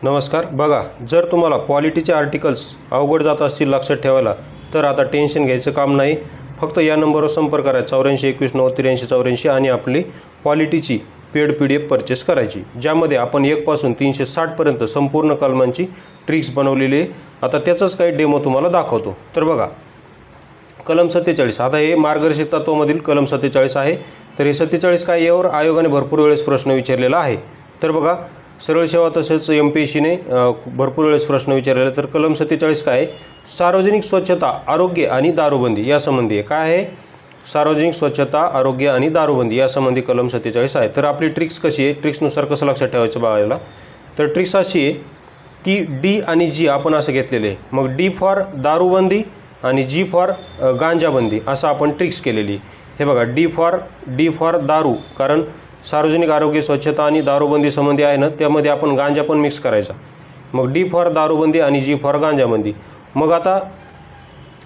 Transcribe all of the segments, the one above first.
नमस्कार. बघा, जर तुम्हाला पॉलिटीचे आर्टिकल्स अवघड जात असतील लक्षात ठेवायला, तर आता टेन्शन घ्यायचं काम नाही. फक्त या नंबरवर संपर्क करायचा 84 21 90 83 84 आणि आपली पॉलिटीची पेड PDF परचेस करायची, ज्यामध्ये आपण 1 पासून 360 पर्यंत संपूर्ण कलमांची ट्रिक्स बनवलेली आहे. आता त्याचंच काही डेमो तुम्हाला दाखवतो. तर बघा, कलम 47. आता हे मार्गदर्शक तत्वामधील कलम 47 आहे. तर हे 47 काय, यावर आयोगाने भरपूर वेळेस प्रश्न विचारलेला आहे. तर बघा, सरळ सेवा तसेच MPSCने भरपूर वेळेस प्रश्न विचारलेला. तर कलम 47 काय आहे, सार्वजनिक स्वच्छता, आरोग्य आणि दारूबंदी यासंबंधी आहे. काय आहे, सार्वजनिक स्वच्छता, आरोग्य आणि दारूबंदी यासंबंधी कलम 47 आहे. तर आपली ट्रिक्स कशी आहे, ट्रिक्सनुसार कसं लक्षात ठेवायचं बघायला. तर ट्रिक्स अशी आहे की D आणि G आपण असं घेतलेले आहे. मग D फॉर दारूबंदी आणि G फॉर गांजाबंदी असं आपण ट्रिक्स केलेली आहे. हे बघा, D फॉर दारू, कारण सार्वजनिक आरोग्य, स्वच्छता आणि दारूबंदी संबंधी आहे ना, त्यामध्ये आपण गांजा पण मिक्स करायचा. मग D फॉर दारूबंदी आणि G फॉर गांजाबंदी. मग आता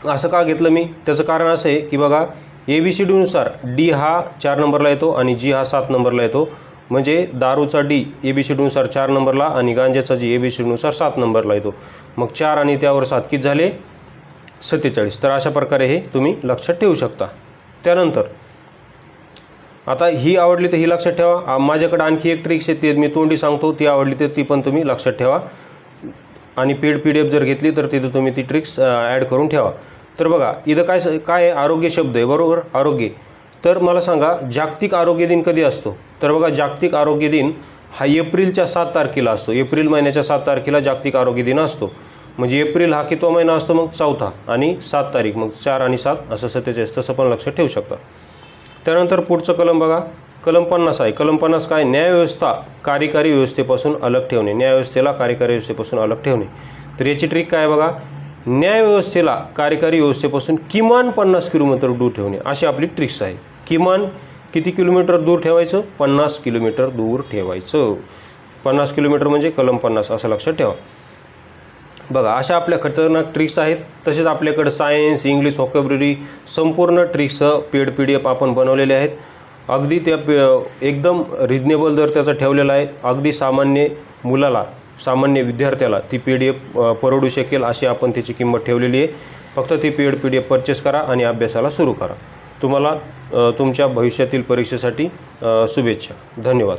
असं का घेतलं मी, त्याचं कारण असं आहे की बघा, ABCDनुसार D हा 4 नंबरला येतो आणि G हा 7 नंबरला येतो. म्हणजे दारूचा D ABCDनुसार 4 नंबरला आणि गांजाचा G ABCDनुसार 7 नंबरला येतो. मग 4 आणि त्यावर 7 किती झाले, 47. तर अशा प्रकारे हे तुम्ही लक्षात ठेवू शकता. त्यानंतर आता ही आवडली तर ही लक्षात ठेवा. माझ्याकडे आणखी एक ट्रिक्स आहे, ती मी तोंडी सांगतो. ती आवडली तर ती पण तुम्ही लक्षात ठेवा. आणि पेड PDF जर घेतली तर तिथं तुम्ही ती ट्रिक्स ॲड करून ठेवा. तर बघा, इथं काय आहे, आरोग्य शब्द आहे, बरोबर, आरोग्य. तर मला सांगा, जागतिक आरोग्य दिन कधी असतो. तर बघा, जागतिक आरोग्य दिन हा एप्रिलच्या 7 तारखेला असतो. एप्रिल महिन्याच्या 7 तारखेला जागतिक आरोग्य दिन असतो. म्हणजे एप्रिल हा कितवा महिना असतो, मग 4था, आणि 7 तारीख, मग 4 आणि 7 असं 47. तसं पण लक्षात ठेवू शकता. त्यानंतर पुढचं कलम बघा, कलम 50 आहे. कलम 50 काय, न्यायव्यवस्था कार्यकारी व्यवस्थेपासून अलग ठेवणे. न्यायव्यवस्थेला कार्यकारी व्यवस्थेपासून अलग ठेवणे. तर याची ट्रिक काय बघा, न्यायव्यवस्थेला कार्यकारी व्यवस्थेपासून किमान 50 किलोमीटर दूर ठेवणे, अशी आपली ट्रिक्स आहे. किमान किती किलोमीटर दूर ठेवायचं, 50 किलोमीटर दूर ठेवायचं. 50 किलोमीटर म्हणजे कलम 50 असं लक्षात ठेवा. बघा, अशा आपल्या खतरनाक ट्रिक्स आहेत. तसेच आपल्याकडे सायन्स, इंग्लिश, व्होकॅब्युलरी संपूर्ण ट्रिक्स पेड PDF आपण बनवलेले आहेत. अगदी त्या एकदम रिजनेबल दर त्याचा ठेवलेला आहे. अगदी सामान्य मुलाला, सामान्य विद्यार्थ्याला ती PDF परवडू शकेल अशी आपण त्याची किंमत ठेवलेली आहे. फक्त ती पेड PDF परचेस करा आणि अभ्यासाला सुरू करा. तुम्हाला तुमच्या भविष्यातील परीक्षेसाठी शुभेच्छा. धन्यवाद.